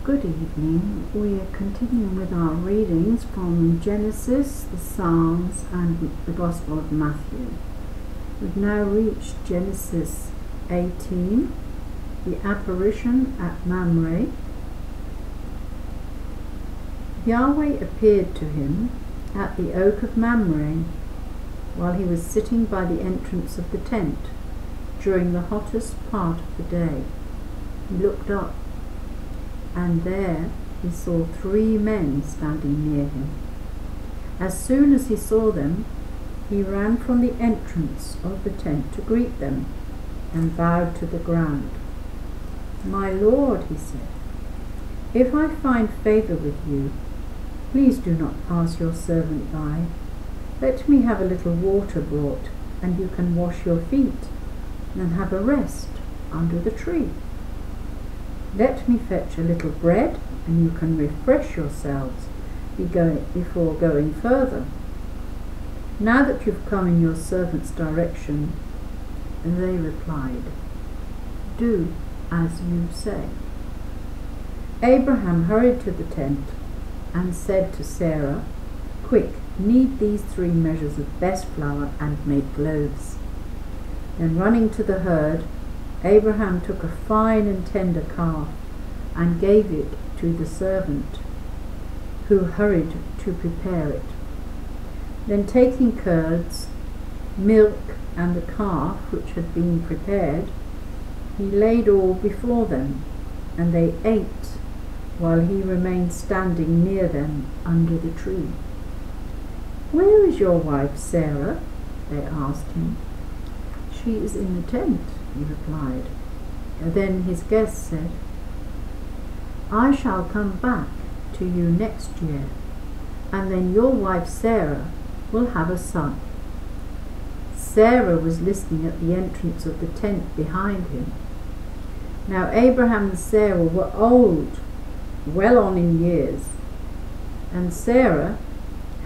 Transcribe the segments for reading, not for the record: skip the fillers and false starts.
Good evening. We are continuing with our readings from Genesis, the Psalms and the Gospel of Matthew. We've now reached Genesis 18, the apparition at MAMRE. Yahweh appeared to him at the oak of Mamre while he was sitting by the entrance of the tent during the hottest part of the day. He looked up, and there he saw 3 men standing near him. As soon as he saw them, he ran from the entrance of the tent to greet them and bowed to the ground. "My Lord," he said, "if I find favor with you, please do not pass your servant by. Let me have a little water brought, and you can wash your feet and have a rest under the tree. Let me fetch a little bread, and you can refresh yourselves before going further. Now that you've come in your servant's direction," they replied, "do as you say." Abraham hurried to the tent and said to Sarah, "Quick, knead these 3 measures of best flour and make loaves." Then running to the herd, Abraham took a fine and tender calf and gave it to the servant, who hurried to prepare it. Then taking curds, milk, and the calf which had been prepared, he laid all before them, and they ate while he remained standing near them under the tree. "Where is your wife Sarah?" they asked him. "She is in the tent," he replied. And then his guest said, "I shall come back to you next year, and then your wife Sarah will have a son." Sarah was listening at the entrance of the tent behind him. Now Abraham and Sarah were old, well on in years, and Sarah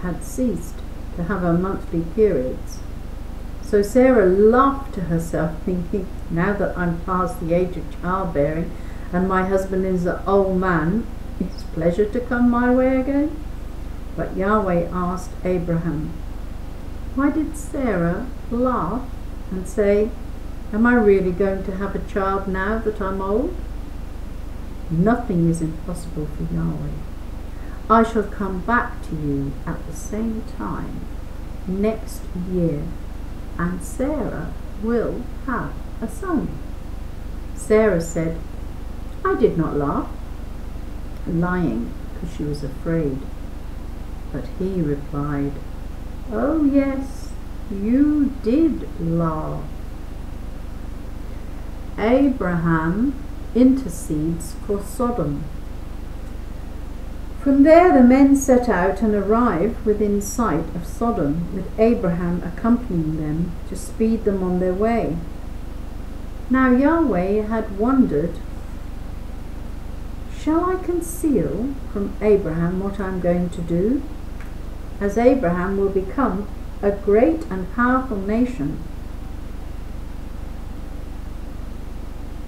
had ceased to have her monthly periods. So Sarah laughed to herself, thinking, "Now that I'm past the age of childbearing and my husband is an old man, is pleasure to come my way again?" But Yahweh asked Abraham, "Why did Sarah laugh and say, 'Am I really going to have a child now that I'm old?' Nothing is impossible for Yahweh. I shall come back to you at the same time next year, and Sarah will have a son." Sarah said, "I did not laugh," lying because she was afraid. But he replied, "Oh yes, you did laugh." Abraham intercedes for Sodom. From there the men set out and arrived within sight of Sodom, with Abraham accompanying them to speed them on their way. Now Yahweh had wondered, "Shall I conceal from Abraham what I am going to do? As Abraham will become a great and powerful nation,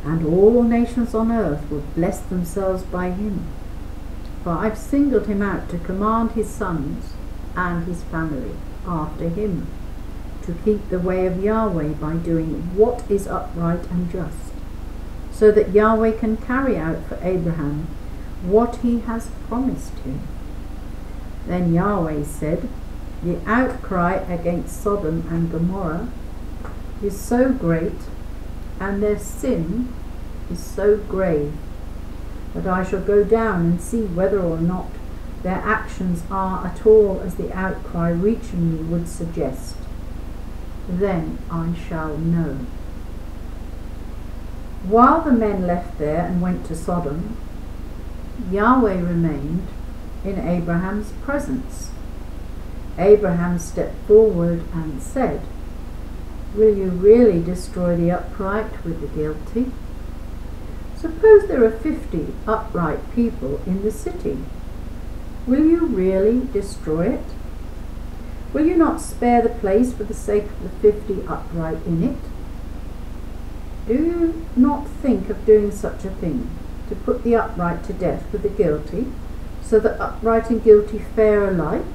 and all nations on earth will bless themselves by him. For I've singled him out to command his sons and his family after him, to keep the way of Yahweh by doing what is upright and just, so that Yahweh can carry out for Abraham what he has promised him." Then Yahweh said, "The outcry against Sodom and Gomorrah is so great, and their sin is so grave, that I shall go down and see whether or not their actions are at all as the outcry reaching me would suggest. Then I shall know." While the men left there and went to Sodom, Yahweh remained in Abraham's presence. Abraham stepped forward and said, "Will you really destroy the upright with the guilty? Suppose there are 50 upright people in the city. Will you really destroy it? Will you not spare the place for the sake of the 50 upright in it? Do you not think of doing such a thing? to put the upright to death with the guilty, so that upright and guilty fare alike?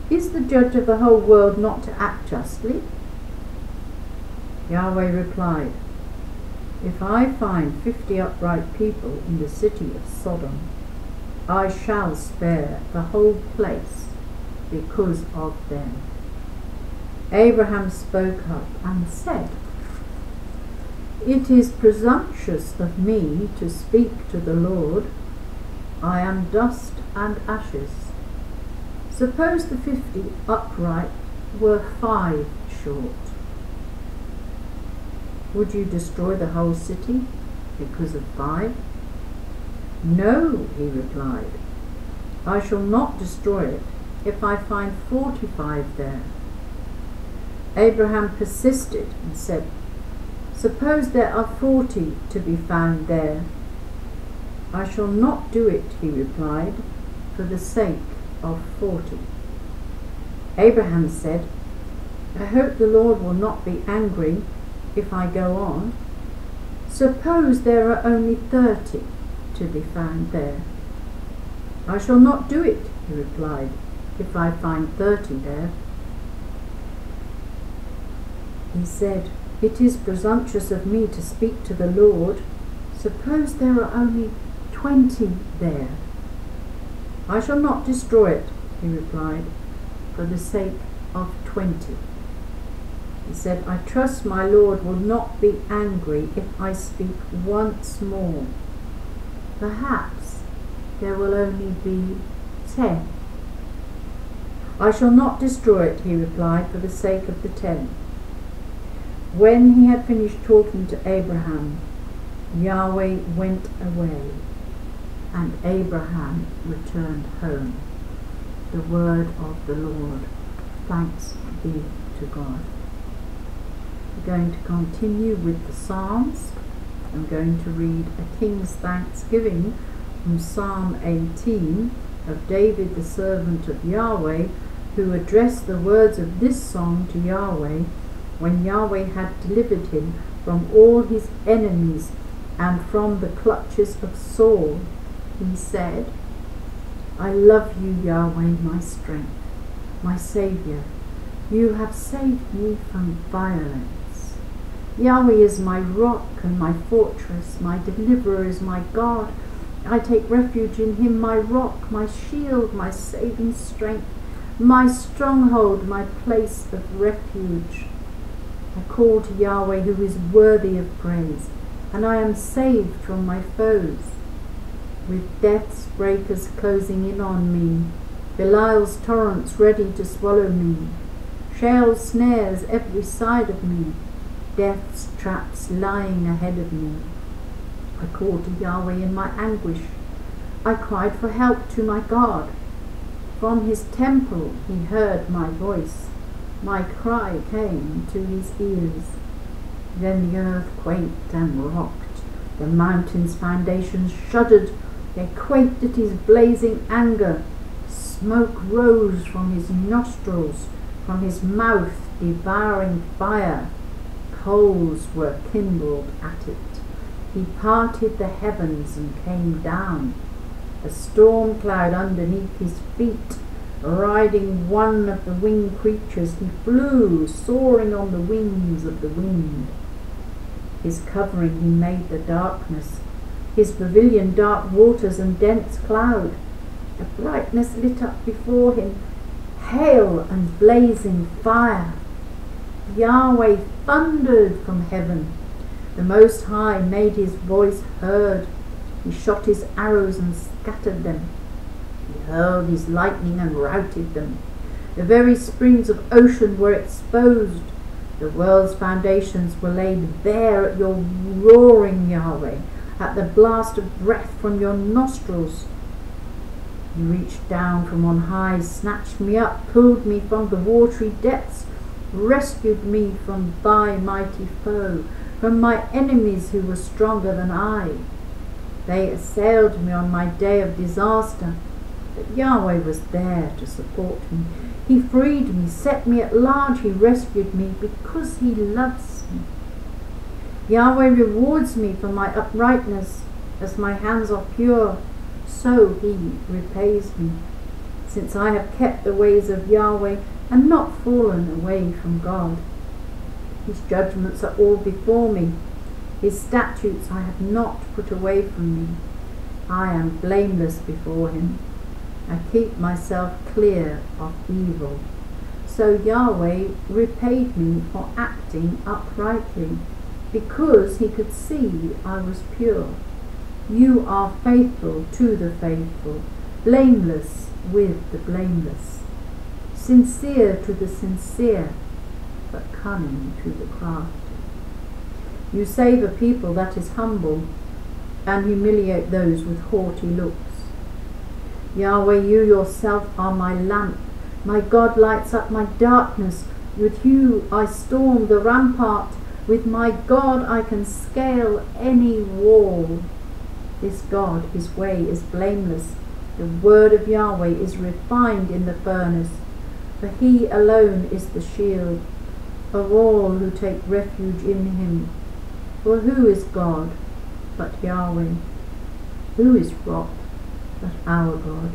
Is the judge of the whole world not to act justly?" Yahweh replied, "If I find 50 upright people in the city of Sodom, I shall spare the whole place because of them." Abraham spoke up and said, "It is presumptuous of me to speak to the Lord. I am dust and ashes. Suppose the 50 upright were 5 short. Would you destroy the whole city because of 5? No, he replied. I shall not destroy it if I find 45 there. Abraham persisted and said, Suppose there are 40 to be found there. I shall not do it, he replied, for the sake of 40. Abraham said, I hope the Lord will not be angry if I go on. Suppose there are only 30 to be found there. I shall not do it, he replied, if I find 30 there. He said, It is presumptuous of me to speak to the Lord. Suppose there are only 20 there. I shall not destroy it, he replied, for the sake of 20. He said, I trust my Lord will not be angry if I speak once more. Perhaps there will only be 10. I shall not destroy it, he replied, for the sake of the 10. When he had finished talking to Abraham, Yahweh went away, and Abraham returned home. The word of the Lord. Thanks be to God. We're going to continue with the Psalms. I'm going to read a King's Thanksgiving from Psalm 18 of David, the servant of Yahweh, who addressed the words of this song to Yahweh when Yahweh had delivered him from all his enemies and from the clutches of Saul. He said, I love you, Yahweh, my strength, my Saviour. You have saved me from violence. Yahweh is my rock and my fortress. My deliverer is my God. I take refuge in him, my rock, my shield, my saving strength, my stronghold, my place of refuge. I call to Yahweh, who is worthy of praise, and I am saved from my foes. With death's breakers closing in on me, Belial's torrents ready to swallow me, Sheol's snares every side of me, death's traps lying ahead of me. I called to Yahweh in my anguish. I cried for help to my God. From his temple he heard my voice. My cry came to his ears. Then the earth quaked and rocked. The mountain's foundations shuddered. They quaked at his blazing anger. Smoke rose from his nostrils, from his mouth devouring fire. Coals were kindled at it. He parted the heavens and came down. A storm cloud underneath his feet. Riding one of the winged creatures, he flew, soaring on the wings of the wind. His covering he made the darkness, his pavilion dark waters and dense cloud. The brightness lit up before him, hail and blazing fire. Yahweh thundered from heaven. The Most High made his voice heard. He shot his arrows and scattered them. He hurled his lightning and routed them. The very springs of ocean were exposed. The world's foundations were laid bare at your roaring, Yahweh, at the blast of breath from your nostrils. You reached down from on high, snatched me up, pulled me from the watery depths, rescued me from thy mighty foe, from my enemies who were stronger than I. They assailed me on my day of disaster, but Yahweh was there to support me. He freed me, set me at large, he rescued me because he loves me. Yahweh rewards me for my uprightness. As my hands are pure, so he repays me. Since I have kept the ways of Yahweh and not fallen away from God. His judgments are all before me. His statutes I have not put away from me. I am blameless before him. I keep myself clear of evil. So Yahweh repaid me for acting uprightly, because he could see I was pure. You are faithful to the faithful, blameless with the blameless, sincere to the sincere, but cunning to the crafty. You save a people that is humble, and humiliate those with haughty looks. Yahweh, you yourself are my lamp. My God lights up my darkness. With you I storm the rampart. With my God I can scale any wall. This God, his way is blameless. The word of Yahweh is refined in the furnace. For he alone is the shield of all who take refuge in him. For who is God but Yahweh? Who is rock but our God?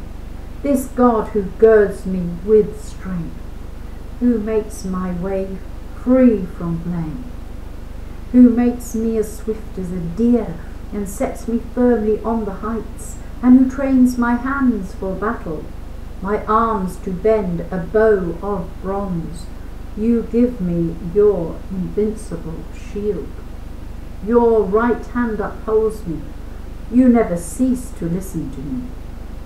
This God who girds me with strength, who makes my way free from blame, who makes me as swift as a deer and sets me firmly on the heights, and who trains my hands for battle, my arms to bend a bow of bronze. You give me your invincible shield. Your right hand upholds me. You never cease to listen to me.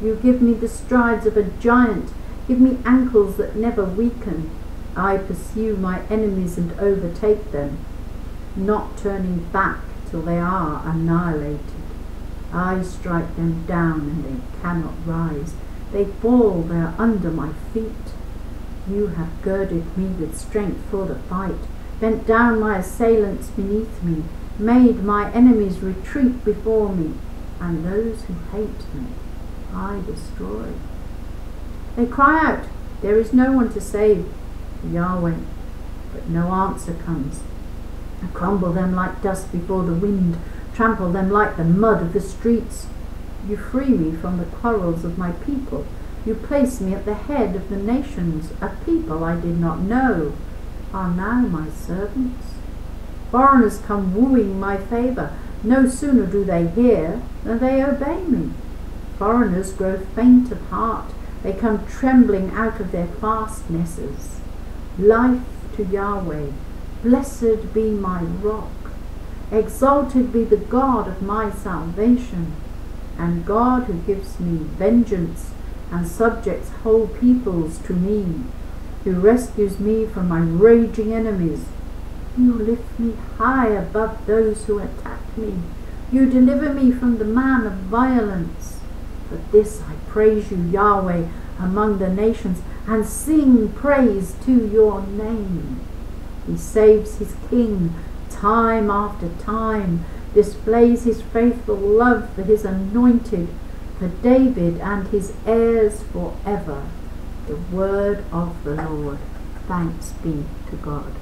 You give me the strides of a giant. Give me ankles that never weaken. I pursue my enemies and overtake them, not turning back till they are annihilated. I strike them down and they cannot rise. They fall, they are under my feet. You have girded me with strength for the fight, bent down my assailants beneath me, made my enemies retreat before me, and those who hate me I destroy. They cry out, there is no one to save, Yahweh, but no answer comes. I crumble them like dust before the wind, trample them like the mud of the streets. You free me from the quarrels of my people. You place me at the head of the nations. A people I did not know are now my servants. Foreigners come wooing my favour. No sooner do they hear than they obey me. Foreigners grow faint of heart. They come trembling out of their fastnesses. Life to Yahweh. Blessed be my rock. Exalted be the God of my salvation, and God who gives me vengeance and subjects whole peoples to me, who rescues me from my raging enemies. You lift me high above those who attack me. You deliver me from the man of violence. For this I praise you, Yahweh, among the nations, and sing praise to your name. He saves his king time after time, displays his faithful love for his anointed, for David and his heirs forever. The word of the Lord. Thanks be to God.